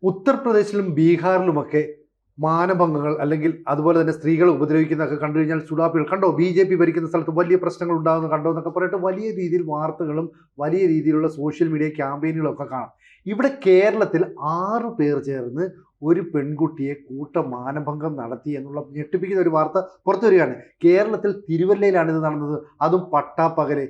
ഉത്തർപ്രദേശിലും ബീഹാറിലുമൊക്കെ മാനഭംഗങ്ങൾ അല്ലെങ്കിൽ അതുപോലെ തന്നെ സ്ത്രീകളെ ഉപദ്രവിക്കുന്നതൊക്കെ കണ്ടു കഴിഞ്ഞാൽ സുഡാപ്പികൾ കണ്ടോ, BJP ഭരിക്കുന്ന സ്ഥലത്ത് വലിയ പ്രശ്നങ്ങൾ ഉണ്ടാകുന്ന കണ്ടോ എന്നൊക്കെ പറഞ്ഞിട്ട് വലിയ രീതിയിൽ വാർത്തകളും വലിയ രീതിയിലുള്ള സോഷ്യൽ മീഡിയ ക്യാമ്പയിനുകളും ഒക്കെ കാണാം. ഇവിടെ കേരളത്തിൽ 6 പേർ ചേർന്ന് ഒരു പെൺകുട്ടിയെ മാനഭംഗം നടത്തി എന്നുള്ള ഞെട്ടിപ്പിക്കുന്ന ഒരു വാർത്ത പുറത്തു വരികയാണ്. കേരളത്തിൽ തിരുവല്ലയിലാണ് ഇത് നടന്നത്, അതും പട്ടാപ്പകല്.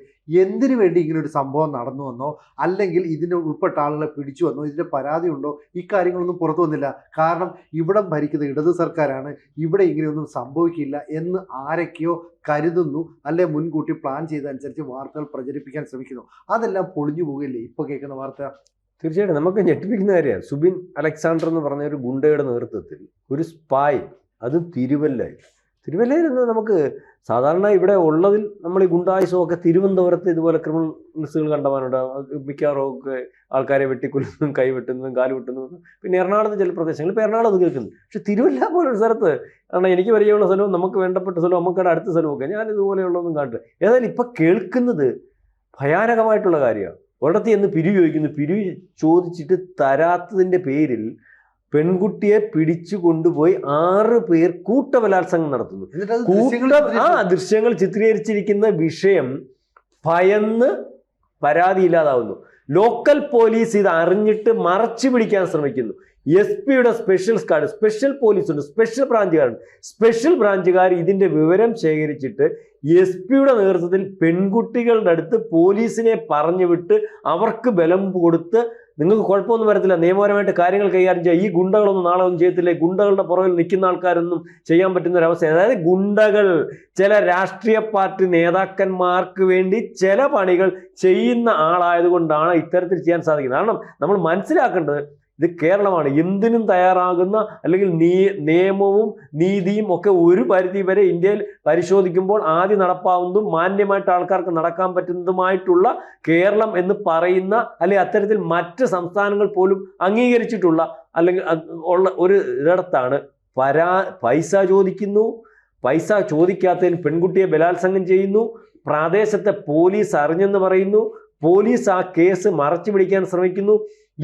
എന്തിനു വേണ്ടി ഇങ്ങനെ ഒരു സംഭവം നടന്നുവെന്നോ അല്ലെങ്കിൽ ഇതിന് ഉൾപ്പെട്ട ആളുകളെ പിടിച്ചു വന്നോ, ഇതിൻ്റെ പരാതി ഉണ്ടോ, ഇക്കാര്യങ്ങളൊന്നും പുറത്തു വന്നില്ല. കാരണം ഇവിടം ഭരിക്കുന്ന ഇടത് സർക്കാരാണ്, ഇവിടെ ഇങ്ങനെയൊന്നും സംഭവിക്കില്ല എന്ന് ആരൊക്കെയോ കരുതുന്നു, അല്ലെ മുൻകൂട്ടി പ്ലാൻ ചെയ്തതനുസരിച്ച് വാർത്തകൾ പ്രചരിപ്പിക്കാൻ ശ്രമിക്കുന്നു. അതെല്ലാം പൊളിഞ്ഞു പോകില്ലേ ഇപ്പോൾ കേൾക്കുന്ന വാർത്ത? തീർച്ചയായിട്ടും നമുക്ക് ഞെട്ടിപ്പിക്കുന്ന കാര്യമാണ്. സുബിൻ അലക്സാണ്ടർ എന്ന് പറഞ്ഞ ഒരു ഗുണ്ടയുടെ നേതൃത്വത്തിൽ ഒരു സ്പായ്, അതും തിരുവല്ലയിൽ നിന്ന് നമുക്ക് സാധാരണ ഇവിടെ ഉള്ളതിൽ നമ്മൾ ഈ ഗുണ്ടായുസമൊക്കെ തിരുവനന്തപുരത്ത് ഇതുപോലെ ക്രിമിനൽസുകൾ കണ്ടവാനുണ്ട്. മിക്കവാറും ഒക്കെ ആൾക്കാരെ വെട്ടിക്കൊല്ലുന്നതും കൈ വെട്ടുന്നതും കാല് വെട്ടുന്നതും. പിന്നെ എറണാകുളത്ത് ചില പ്രദേശങ്ങൾ, ഇപ്പോൾ എറണാകുളത്ത് കേൾക്കുന്നു. പക്ഷെ തിരുവല്ല പോലൊരു സ്ഥലത്ത്, കാരണം എനിക്ക് പരിചയമുള്ള സ്ഥലവും നമുക്ക് വേണ്ടപ്പെട്ട സ്ഥലവും നമുക്കവിടെ അടുത്ത സ്ഥലമൊക്കെ ഞാൻ ഇതുപോലെയുള്ളതൊന്നും കണ്ടിട്ട്. ഏതായാലും ഇപ്പം കേൾക്കുന്നത് ഭയാനകമായിട്ടുള്ള കാര്യമാണ്. ഒരിടത്ത് എന്ന് പിരിവ് ചോദിക്കുന്നു, പിരിവ് ചോദിച്ചിട്ട് തരാത്തതിൻ്റെ പേരിൽ പെൺകുട്ടിയെ പിടിച്ചു കൊണ്ടുപോയി 6 പേർ കൂട്ടബലാത്സംഗം നടത്തുന്നു. ദൃശ്യങ്ങൾ ചിത്രീകരിച്ചിരിക്കുന്ന വിഷയം ഭയന്ന് പരാതിയില്ലാതാവുന്നു. ലോക്കൽ പോലീസ് ഇത് അറിഞ്ഞിട്ട് മറച്ചു പിടിക്കാൻ ശ്രമിക്കുന്നു. SP-യുടെ സ്പെഷ്യൽ സ്ക്വാഡ്, സ്പെഷ്യൽ പോലീസുണ്ട്, സ്പെഷ്യൽ ബ്രാഞ്ചുകാർ ഇതിന്റെ വിവരം ശേഖരിച്ചിട്ട് SP-യുടെ നേതൃത്വത്തിൽ പെൺകുട്ടികളുടെ അടുത്ത് പോലീസിനെ പറഞ്ഞു വിട്ട് അവർക്ക് ബലം കൊടുത്ത്, നിങ്ങൾക്ക് കുഴപ്പമൊന്നും വരത്തില്ല, നിയമപരമായിട്ട് കാര്യങ്ങൾ കൈകാര്യം ചെയ്യുക, ഈ ഗുണ്ടകളൊന്നും നാളെ ഒന്നും ചെയ്യത്തില്ല, ഗുണ്ടകളുടെ പുറകിൽ നിൽക്കുന്ന ആൾക്കാരൊന്നും ചെയ്യാൻ പറ്റുന്ന ഒരവസ്ഥ. അതായത് ഗുണ്ടകൾ ചില രാഷ്ട്രീയ പാർട്ടി നേതാക്കന്മാർക്ക് വേണ്ടി ചില പണികൾ ചെയ്യുന്ന ആളായതുകൊണ്ടാണ് ഇത്തരത്തിൽ ചെയ്യാൻ സാധിക്കുന്നത്. കാരണം നമ്മൾ മനസ്സിലാക്കേണ്ടത് ഇത് കേരളമാണ്. എന്തിനും തയ്യാറാകുന്ന, അല്ലെങ്കിൽ നിയമവും നീതിയും ഒക്കെ ഒരു പരിധി വരെ ഇന്ത്യയിൽ പരിശോധിക്കുമ്പോൾ ആദ്യം നടപ്പാവുന്നതും മാന്യമായിട്ട് ആൾക്കാർക്ക് നടക്കാൻ പറ്റുന്നതുമായിട്ടുള്ള കേരളം എന്ന് പറയുന്ന, അല്ലെങ്കിൽ അത്തരത്തിൽ മറ്റ് സംസ്ഥാനങ്ങൾ പോലും അംഗീകരിച്ചിട്ടുള്ള അല്ലെങ്കിൽ ഉള്ള ഒരു ഇടത്താണ് പൈസ ചോദിക്കുന്നു, പൈസ ചോദിക്കാത്തതിന് പെൺകുട്ടിയെ ബലാത്സംഗം ചെയ്യുന്നു, പ്രദേശത്തെ പോലീസ് അറിഞ്ഞെന്ന് പറയുന്നു, പോലീസ് ആ കേസ് മറച്ചു പിടിക്കാൻ ശ്രമിക്കുന്നു.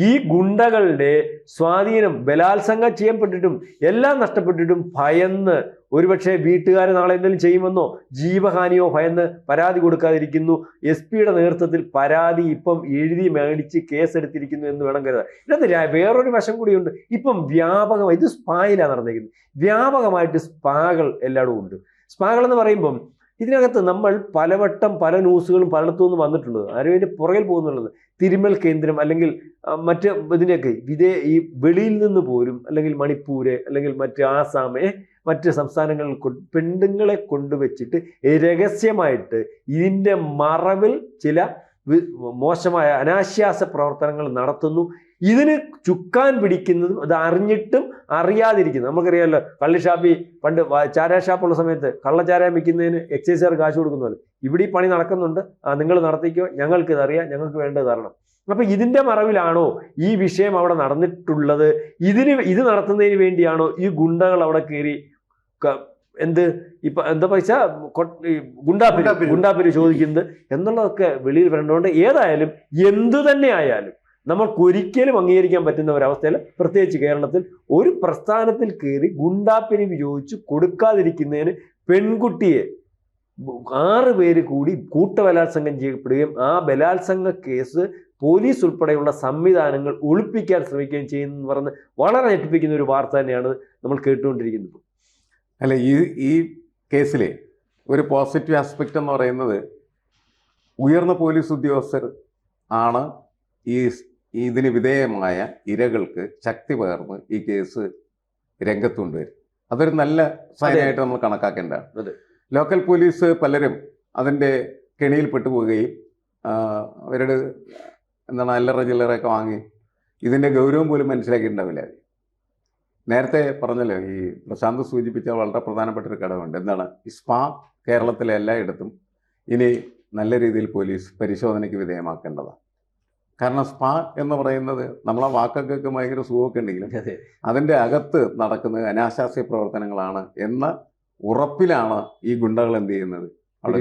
ഈ ഗുണ്ടകളുടെ സ്വാധീനം, ബലാത്സംഗം ചെയ്യപ്പെട്ടിട്ടും എല്ലാം നഷ്ടപ്പെട്ടിട്ടും ഭയന്ന്, ഒരുപക്ഷെ വീട്ടുകാരെ നാളെ എന്തെങ്കിലും ചെയ്യുമെന്നോ ജീവഹാനിയോ ഭയന്ന് പരാതി കൊടുക്കാതിരിക്കുന്നു. SP-യുടെ നേതൃത്വത്തിൽ പരാതി ഇപ്പം എഴുതി മേടിച്ച് കേസെടുത്തിരിക്കുന്നു എന്ന് വേണം കരുതാൻ. ഇതിനകത്ത് വേറൊരു വശം കൂടിയുണ്ട്. ഇപ്പം വ്യാപകമായി ഇത് സ്പായിലാണ് നടന്നിരിക്കുന്നത്. വ്യാപകമായിട്ട് സ്പാകൾ എല്ലായിടും ഉണ്ട്. സ്പാകൾ എന്ന് പറയുമ്പം ഇതിനകത്ത് നമ്മൾ പലവട്ടം പല ന്യൂസുകളും പലയിടത്തു നിന്ന് വന്നിട്ടുള്ളത്, ആരും ഇതിൻ്റെ പുറകിൽ പോകുന്നുള്ളത് തിരുമൽ കേന്ദ്രം അല്ലെങ്കിൽ മറ്റ് ഇതിൻ്റെയൊക്കെ ഈ വെളിയിൽ നിന്ന് പോലും, അല്ലെങ്കിൽ മണിപ്പൂര് അല്ലെങ്കിൽ മറ്റ് ആസാമ്, മറ്റ് സംസ്ഥാനങ്ങളിൽ പെണ്ണുങ്ങളെ കൊണ്ടുവച്ചിട്ട് രഹസ്യമായിട്ട് ഇതിൻ്റെ മറവിൽ ചില മോശമായ അനാശാസ്യ പ്രവർത്തനങ്ങൾ നടത്തുന്നു. ഇതിന് ചുക്കാൻ പിടിക്കുന്നതും അത് അറിഞ്ഞിട്ടും അറിയാതിരിക്കുന്നു. നമുക്കറിയാമല്ലോ, കള്ളിഷാപ്പി പണ്ട് ചാരാ ഷാപ്പുള്ള സമയത്ത് കള്ളച്ചാരായം വിൽക്കുന്നതിന് എക്സൈസുകാർ കാശ് കൊടുക്കുന്നല്ലോ. ഇവിടെ ഈ പണി നടക്കുന്നുണ്ട്, നിങ്ങൾ നടത്തിക്കോ, ഞങ്ങൾക്ക് ഇതറിയാം, ഞങ്ങൾക്ക് വേണ്ടത് തരണം. അപ്പൊ ഇതിന്റെ മറവിലാണോ ഈ വിഷയം അവിടെ നടന്നിട്ടുള്ളത്? ഇത് നടത്തുന്നതിന് വേണ്ടിയാണോ ഈ ഗുണ്ടകൾ അവിടെ കയറി എന്താ പൈസ ഗുണ്ടാപ്പിരി ചോദിക്കുന്നത് എന്നുള്ളതൊക്കെ വെളിയിൽ വരേണ്ടതുകൊണ്ട് ഏതായാലും എന്തു തന്നെ ആയാലും നമുക്കൊരിക്കലും അംഗീകരിക്കാൻ പറ്റുന്ന ഒരവസ്ഥയിൽ, പ്രത്യേകിച്ച് കേരളത്തിൽ ഒരു പ്രസ്ഥാനത്തിൽ കയറി ഗുണ്ടാപ്പിരിവ് ചോദിച്ച് കൊടുക്കാതിരിക്കുന്നതിന് പെൺകുട്ടിയെ 6 പേര് കൂടി കൂട്ടബലാത്സംഗം ചെയ്യപ്പെടുകയും ആ ബലാത്സംഗ കേസ് പോലീസ് ഉൾപ്പെടെയുള്ള സംവിധാനങ്ങൾ ഒളിപ്പിക്കാൻ ശ്രമിക്കുകയും ചെയ്യുന്നു പറഞ്ഞ് വളരെ ഞെട്ടിപ്പിക്കുന്ന ഒരു വാർത്ത തന്നെയാണ് നമ്മൾ കേട്ടുകൊണ്ടിരിക്കുന്നത്. അല്ല, ഈ കേസിലെ ഒരു പോസിറ്റീവ് ആസ്പെക്റ്റ് എന്ന് പറയുന്നത്, ഉയർന്ന പോലീസ് ഉദ്യോഗസ്ഥർ ആണ് ഇതിന് വിധേയമായ ഇരകൾക്ക് ശക്തി പകർന്ന് ഈ കേസ് രംഗത്തുകൊണ്ടുവരും. അതൊരു നല്ല സൈനായിട്ട് നമ്മൾ കണക്കാക്കേണ്ടതാണ്. ലോക്കൽ പോലീസ് പലരും അതിൻ്റെ കെണിയിൽ പെട്ടുപോവുകയും അവരുടെ അല്ലറ ചില്ലറയൊക്കെ വാങ്ങി ഇതിൻ്റെ ഗൗരവം പോലും മനസ്സിലാക്കിയിട്ടുണ്ടാവില്ല. നേരത്തെ പറഞ്ഞല്ലോ, ഈ പ്രശാന്ത് സൂചിപ്പിച്ച വളരെ പ്രധാനപ്പെട്ട ഒരു ഘടകമുണ്ട്. എന്താണ്? സ്പാ കേരളത്തിലെ എല്ലായിടത്തും ഇനി നല്ല രീതിയിൽ പോലീസ് പരിശോധനയ്ക്ക് വിധേയമാക്കേണ്ടതാണ്. കാരണം സ്പാ എന്ന് പറയുന്നത് നമ്മളെ വാക്കൊക്കെ ഭയങ്കര സുഖമൊക്കെ ഉണ്ടെങ്കിലും അതിൻ്റെ അകത്ത് നടക്കുന്നത് അനാശാസ്യ പ്രവർത്തനങ്ങളാണ് എന്ന ഉറപ്പിലാണ് ഈ ഗുണ്ടകൾ എന്ത് ചെയ്യുന്നത് അവിടെ.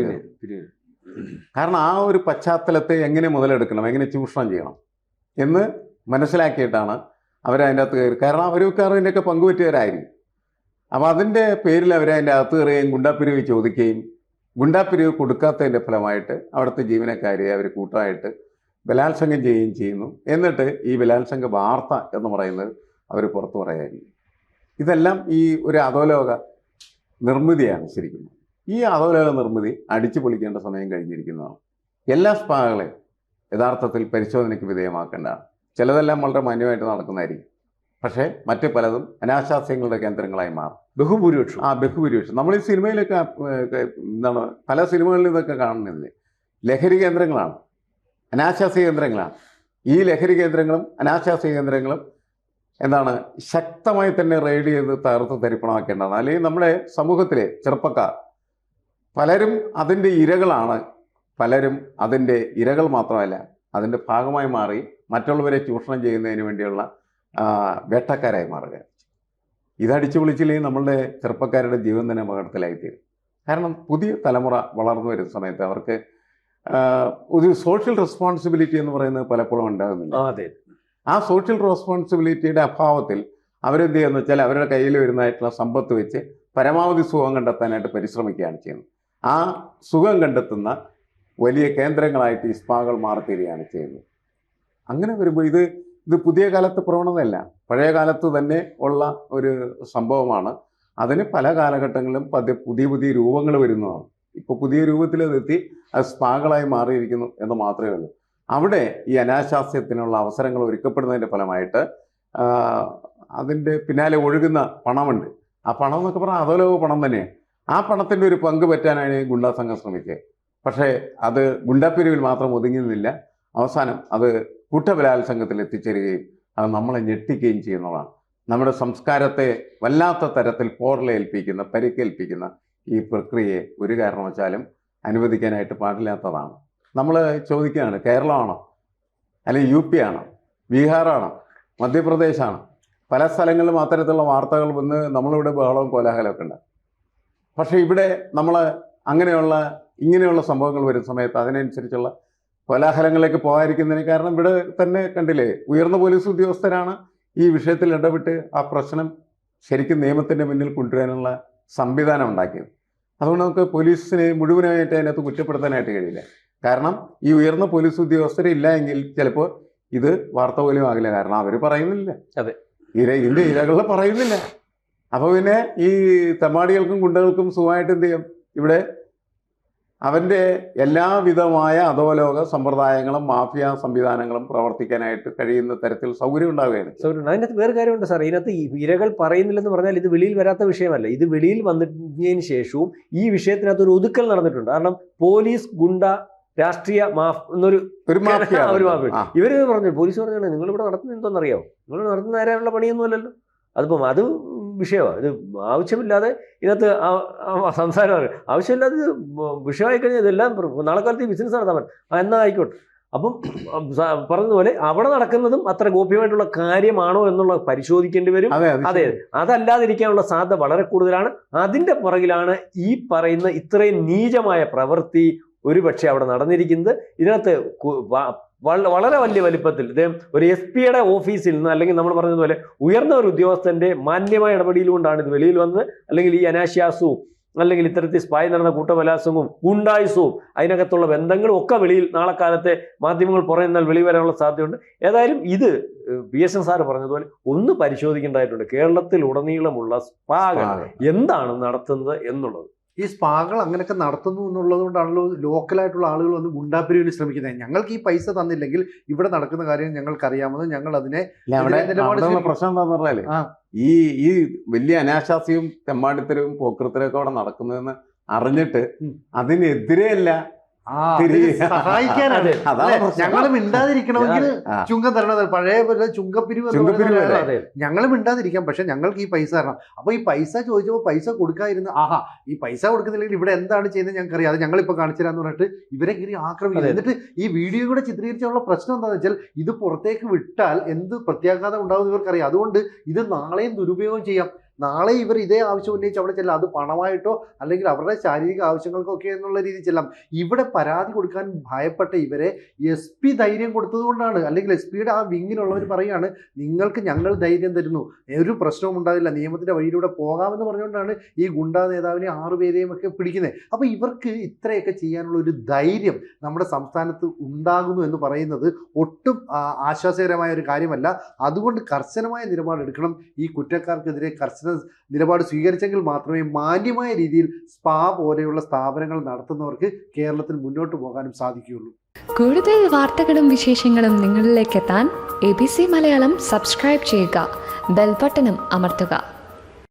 കാരണം ആ ഒരു പശ്ചാത്തലത്തെ എങ്ങനെ മുതലെടുക്കണം, എങ്ങനെ ചൂഷണം ചെയ്യണം എന്ന് മനസ്സിലാക്കിയിട്ടാണ് അവരതിൻ്റെ അകത്ത് കയറി, കാരണം അവർ മിക്കവാറും ഇതിൻ്റെയൊക്കെ പങ്കുപറ്റിയവരായിരിക്കും. അപ്പോൾ അതിൻ്റെ പേരിൽ അവരതിൻ്റെ അകത്ത് കയറുകയും ഗുണ്ടാപ്പിരിവ് ചോദിക്കുകയും ഗുണ്ടാപ്പിരിവ് കൊടുക്കാത്തതിൻ്റെ ഫലമായിട്ട് അവിടുത്തെ ജീവനക്കാരെ അവർ കൂട്ടമായിട്ട് ബലാത്സംഗം ചെയ്യുകയും ചെയ്യുന്നു. എന്നിട്ട് ഈ ബലാത്സംഗ വാർത്ത എന്ന് പറയുന്നത് അവർ പുറത്തു പറയായിരിക്കും. ഇതെല്ലാം ഈ ഒരു അധോലോക നിർമ്മിതിയാണ് ശരിക്കും. ഈ അധോലോക നിർമ്മിതി അടിച്ചു പൊളിക്കേണ്ട സമയം കഴിഞ്ഞിരിക്കുന്നതാണ്. എല്ലാ സ്പാകളെയും യഥാർത്ഥത്തിൽ പരിശോധനയ്ക്ക് വിധേയമാക്കേണ്ടതാണ്. ചിലതെല്ലാം വളരെ മാന്യമായിട്ട് നടക്കുന്നതായിരിക്കും, പക്ഷേ മറ്റ് പലതും അനാശാസ്യങ്ങളുടെ കേന്ദ്രങ്ങളായി മാറും. ബഹുഭൂരിപക്ഷം ബഹുഭൂരിപക്ഷം നമ്മൾ ഈ സിനിമയിലൊക്കെ എന്താണ് പല സിനിമകളിൽ ഇതൊക്കെ കാണുന്നില്ലേ, ലഹരി കേന്ദ്രങ്ങളാണ്, അനാശാസ്യ കേന്ദ്രങ്ങളാണ്. ഈ ലഹരി കേന്ദ്രങ്ങളും അനാശാസ്യ കേന്ദ്രങ്ങളും എന്താണ് ശക്തമായി തന്നെ റെയ്ഡ് ചെയ്ത് തകർത്ത് തരിപ്പണമാക്കേണ്ടതാണ്. അല്ലെങ്കിൽ നമ്മുടെ സമൂഹത്തിലെ ചെറുപ്പക്കാർ പലരും അതിൻ്റെ ഇരകളാണ്. പലരും അതിൻ്റെ ഇരകൾ മാത്രമല്ല, അതിൻ്റെ ഭാഗമായി മാറി മറ്റുള്ളവരെ ചൂഷണം ചെയ്യുന്നതിന് വേണ്ടിയുള്ള വേട്ടക്കാരായി മാറുക. ഇതടിച്ചു പൊളിച്ചില്ലെങ്കിൽ നമ്മളുടെ ചെറുപ്പക്കാരുടെ ജീവൻ തന്നെ അപകടത്തിലായിത്തീരും. കാരണം പുതിയ തലമുറ വളർന്നു വരുന്ന സമയത്ത് അവർക്ക് ഒരു സോഷ്യൽ റെസ്പോൺസിബിലിറ്റി എന്ന് പറയുന്നത് പലപ്പോഴും ഉണ്ടാകുന്നില്ല. ആ സോഷ്യൽ റെസ്പോൺസിബിലിറ്റിയുടെ അഭാവത്തിൽ അവരെന്ത് ചെയ്യുന്നത് വെച്ചാൽ അവരുടെ കയ്യിൽ വരുന്നതായിട്ടുള്ള സമ്പത്ത് വെച്ച് പരമാവധി സുഖം കണ്ടെത്താനായിട്ട് പരിശ്രമിക്കുകയാണ് ചെയ്യുന്നത്. ആ സുഖം കണ്ടെത്തുന്ന വലിയ കേന്ദ്രങ്ങളായിട്ട് ഈ സ്പാകൾ മാറിത്തീരുകയാണ് ചെയ്യുന്നത്. അങ്ങനെ വരുമ്പോൾ ഇത് പുതിയ കാലത്തെ പ്രവണതയല്ല, പഴയ കാലത്ത് തന്നെ ഉള്ള ഒരു സംഭവമാണ്. അതിന് പല കാലഘട്ടങ്ങളിലും പുതിയ പുതിയ രൂപങ്ങൾ വരുന്നതാണ്. ഇപ്പോൾ പുതിയ രൂപത്തിൽ അതെത്തി അത് സ്പാകളായി മാറിയിരിക്കുന്നു എന്ന് മാത്രമേ ഉള്ളൂ. അവിടെ ഈ അനാശാസ്യത്തിനുള്ള അവസരങ്ങൾ ഒരുക്കപ്പെടുന്നതിൻ്റെ ഫലമായിട്ട് അതിൻ്റെ പിന്നാലെ ഒഴുകുന്ന പണമുണ്ട്. ആ പണം എന്നൊക്കെ പറഞ്ഞാൽ അധോലോക പണം തന്നെയാണ്. ആ പണത്തിൻ്റെ ഒരു പങ്ക് പറ്റാനാണ് ഈ ഗുണ്ടാ സംഘം ശ്രമിക്കുക. പക്ഷേ അത് ഗുണ്ടാപ്പിരിവിൽ മാത്രം ഒതുങ്ങുന്നില്ല. അവസാനം അത് കൂട്ടബലാത്സംഗത്തിൽ എത്തിച്ചേരുകയും അത് നമ്മളെ ഞെട്ടിക്കുകയും ചെയ്യുന്നതാണ്. നമ്മുടെ സംസ്കാരത്തെ വല്ലാത്ത തരത്തിൽ പോറലേൽപ്പിക്കുന്ന പരിക്കേൽപ്പിക്കുന്ന ഈ പ്രക്രിയയെ ഒരു കാരണവശാലും അനുവദിക്കാനായിട്ട് പാടില്ലാത്തതാണ്. നമ്മൾ ചോദിക്കുകയാണ്, കേരളമാണോ അല്ലെങ്കിൽ യു പി ആണോ ബീഹാറാണോ മധ്യപ്രദേശാണോ? പല സ്ഥലങ്ങളിലും അത്തരത്തിലുള്ള വാർത്തകൾ വന്ന് നമ്മളിവിടെ ബഹളവും കോലാഹലമൊക്കെ ഉണ്ട്. പക്ഷേ ഇവിടെ നമ്മൾ ഇങ്ങനെയുള്ള സംഭവങ്ങൾ വരുന്ന സമയത്ത് അതിനനുസരിച്ചുള്ള കോലാഹലങ്ങളിലേക്ക് പോകാതിരിക്കുന്നതിന് കാരണം ഇവിടെ തന്നെ കണ്ടില്ലേ, ഉയർന്ന പോലീസ് ഉദ്യോഗസ്ഥരാണ് ഈ വിഷയത്തിൽ ഇടപെട്ട് ആ പ്രശ്നം ശരിക്കും നിയമത്തിൻ്റെ മുന്നിൽ കൊണ്ടുവരാനുള്ള സംവിധാനം ഉണ്ടാക്കിയത്. അതുകൊണ്ട് നമുക്ക് പോലീസിനെ മുഴുവനായിട്ട് അതിനകത്ത് കുറ്റപ്പെടുത്താനായിട്ട് കഴിയില്ല. കാരണം ഈ ഉയർന്ന പോലീസ് ഉദ്യോഗസ്ഥരില്ല എങ്കിൽ ചിലപ്പോൾ ഇത് വാർത്ത പോലും ആകില്ല. കാരണം അവർ പറയുന്നില്ല, ഇതിൻ്റെ ഇരകൾ പറയുന്നില്ല. അപ്പോൾ പിന്നെ ഈ തെമ്മാടികൾക്കും ഗുണ്ടകൾക്കും സുഖമായിട്ട് എന്ത് ചെയ്യും, ഇവിടെ അവൻ്റെ എല്ലാവിധമായ അധോലോക സമ്പ്രദായങ്ങളും മാഫിയ സംവിധാനങ്ങളും പ്രവർത്തിക്കാനായിട്ട് കഴിയുന്ന തരത്തിൽ സൗകര്യം ഉണ്ടാവുകയാണ്. അതിനകത്ത് വേറെ കാര്യമുണ്ട് സാർ. ഇതിനകത്ത് ഈ ഇരകൾ പറയുന്നില്ലെന്ന് പറഞ്ഞാൽ ഇത് വെളിയിൽ വരാത്ത വിഷയമല്ല. ഇത് വെളിയിൽ വന്നതിന് ശേഷവും ഈ വിഷയത്തിനകത്ത് ഒരു ഒതുക്കൽ നടന്നിട്ടുണ്ട്. കാരണം പോലീസ് ഗുണ്ട രാഷ്ട്രീയ എന്നൊരു മാഫിയ ഇവര് പറഞ്ഞു, പോലീസ് പറഞ്ഞാൽ നിങ്ങളിവിടെ നടത്തുന്നത് എന്തോന്നറിയാമോ, നിങ്ങൾ നടത്തുന്ന ആരാനുള്ള പണിയൊന്നുമല്ലല്ലോ. അതിപ്പം അത് വിഷയമാണ്. ഇത് ആവശ്യമില്ലാതെ ഇതിനകത്ത് സംസാരം ആവശ്യമില്ലാതെ വിഷയമായി കഴിഞ്ഞാൽ ഇതെല്ലാം നാളെ കാലത്ത് ബിസിനസ് നടത്താൻ പറ്റും. എന്നാൽ ആയിക്കോട്ടെ. അപ്പം പറഞ്ഞതുപോലെ അവിടെ നടക്കുന്നതും അത്ര ഗോപ്യമായിട്ടുള്ള കാര്യമാണോ എന്നുള്ളത് പരിശോധിക്കേണ്ടി വരും. അതെ, അതല്ലാതിരിക്കാനുള്ള സാധ്യത വളരെ കൂടുതലാണ്. അതിൻ്റെ പുറകിലാണ് ഈ പറയുന്ന ഇത്രയും നീചമായ പ്രവൃത്തി ഒരുപക്ഷെ അവിടെ നടന്നിരിക്കുന്നത്. ഇതിനകത്ത് വളരെ വലിയ വലിപ്പത്തിൽ ഇദ്ദേഹം ഒരു SP-യുടെ ഓഫീസിൽ നിന്ന്, അല്ലെങ്കിൽ നമ്മൾ പറഞ്ഞതുപോലെ ഉയർന്ന ഒരു ഉദ്യോഗസ്ഥന്റെ മാന്യമായ ഇടപെടലുകൊണ്ടാണ് ഇത് വെളിയിൽ വന്നത്. അല്ലെങ്കിൽ ഈ അനാശാസവും അല്ലെങ്കിൽ ഇത്തരത്തിൽ സ്പായ് നടന്ന കൂട്ടബലാത്സംഗവും ഗുണ്ടായുസവും അതിനകത്തുള്ള ബന്ധങ്ങളും ഒക്കെ വെളിയിൽ നാളെ കാലത്തെ മാധ്യമങ്ങൾ പറയുന്നാൽ വെളി വരാനുള്ള സാധ്യതയുണ്ട്. ഏതായാലും ഇത് PSN സാറ് പറഞ്ഞതുപോലെ ഒന്ന് പരിശോധിക്കേണ്ടതായിട്ടുണ്ട്. കേരളത്തിൽ ഉടനീളമുള്ള സ്പാകൾ എന്താണ് നടത്തുന്നത് എന്നുള്ളത്. ഈ സ്പാകൾ അങ്ങനെയൊക്കെ നടത്തുന്നു എന്നുള്ളത് കൊണ്ടാണല്ലോ ലോക്കലായിട്ടുള്ള ആളുകൾ വന്ന് ഗുണ്ടാപ്പിരിവിന് ശ്രമിക്കുന്നത്. ഞങ്ങൾക്ക് ഈ പൈസ തന്നില്ലെങ്കിൽ ഇവിടെ നടക്കുന്ന കാര്യം ഞങ്ങൾക്കറിയാമെന്ന് ഞങ്ങൾ അതിനെ പ്രശ്നം എന്താന്ന് പറഞ്ഞാല് ഈ വലിയ അനാശാസ്യവും തെമ്മാടിത്തരവും പോക്കൃത്തരൊക്കെ അവിടെ നടക്കുന്നതെന്ന് അറിഞ്ഞിട്ട് അതിനെതിരെയല്ല സഹായിക്കാനാണ്. ഞങ്ങൾ മിണ്ടാതിരിക്കണമെങ്കിൽ ചുങ്കം തരണം. പഴയ പോലെ ചുങ്കപ്പിരിവ് ഞങ്ങൾ മിണ്ടാതിരിക്കാം, പക്ഷെ ഞങ്ങൾക്ക് ഈ പൈസ തരണം. അപ്പൊ ഈ പൈസ ചോദിച്ചപ്പോൾ പൈസ കൊടുക്കാതിരുന്ന് ഈ പൈസ കൊടുക്കുന്നില്ലെങ്കിൽ ഇവിടെ എന്താണ് ചെയ്യുന്നത് ഞങ്ങൾക്കറിയാം, അത് ഞങ്ങളിപ്പോൾ കാണിച്ചു തരാന്ന് പറഞ്ഞിട്ട് ഇവരെ കയറി ആക്രമിക്കും. എന്നിട്ട് ഈ വീഡിയോ കൂടെ ചിത്രീകരിച്ചുള്ള പ്രശ്നം എന്താണെന്ന് വെച്ചാൽ ഇത് പുറത്തേക്ക് വിട്ടാൽ എന്ത് പ്രത്യാഘാതം ഉണ്ടാവും ഇവർക്കറിയാം. അതുകൊണ്ട് ഇത് നാളെയും ദുരുപയോഗം ചെയ്യാം. നാളെ ഇവർ ഇതേ ആവശ്യം ഉന്നയിച്ച് അവിടെ ചെല്ലാം, അത് പണമായിട്ടോ അല്ലെങ്കിൽ അവരുടെ ശാരീരിക ആവശ്യങ്ങൾക്കൊക്കെ എന്നുള്ള രീതിയിൽ ചെല്ലാം. ഇവിടെ പരാതി കൊടുക്കാൻ ഭയപ്പെട്ട ഇവരെ SP ധൈര്യം കൊടുത്തതുകൊണ്ടാണ്. അല്ലെങ്കിൽ SP-യുടെ ആ വിങ്ങിലുള്ളവർ പറയുകയാണ് നിങ്ങൾക്ക് ഞങ്ങൾ ധൈര്യം തരുന്നു, ഒരു പ്രശ്നവും ഉണ്ടാവില്ല, നിയമത്തിന്റെ വഴിയിലൂടെ പോകാമെന്ന് പറഞ്ഞുകൊണ്ടാണ് ഈ ഗുണ്ടാ നേതാവിനെ 6 പേരെയും ഒക്കെ പിടിക്കുന്നത്. അപ്പോൾ ഇവർക്ക് ഇത്രയൊക്കെ ചെയ്യാനുള്ള ഒരു ധൈര്യം നമ്മുടെ സംസ്ഥാനത്ത് ഉണ്ടാകുന്നു എന്ന് പറയുന്നത് ഒട്ടും ആശ്വാസകരമായ ഒരു കാര്യമല്ല. അതുകൊണ്ട് കർശനമായ നിലപാടെടുക്കണം. ഈ കുറ്റക്കാർക്കെതിരെ കർശന നിലപാട് സ്വീകരിച്ചെങ്കിൽ മാത്രമേ മാന്യമായ രീതിയിൽ സ്പാ പോലെയുള്ള സ്ഥാപനങ്ങൾ നടത്തുന്നവർക്ക് കേരളത്തിൽ മുന്നോട്ട് പോകാനും സാധിക്കുകയുള്ളൂ. കൂടുതൽ വാർത്തകളും വിശേഷങ്ങളും നിങ്ങളിലേക്ക് എത്താൻ ABC മലയാളം സബ്സ്ക്രൈബ് ചെയ്യുക, ബെൽ ബട്ടണും അമർത്തുക.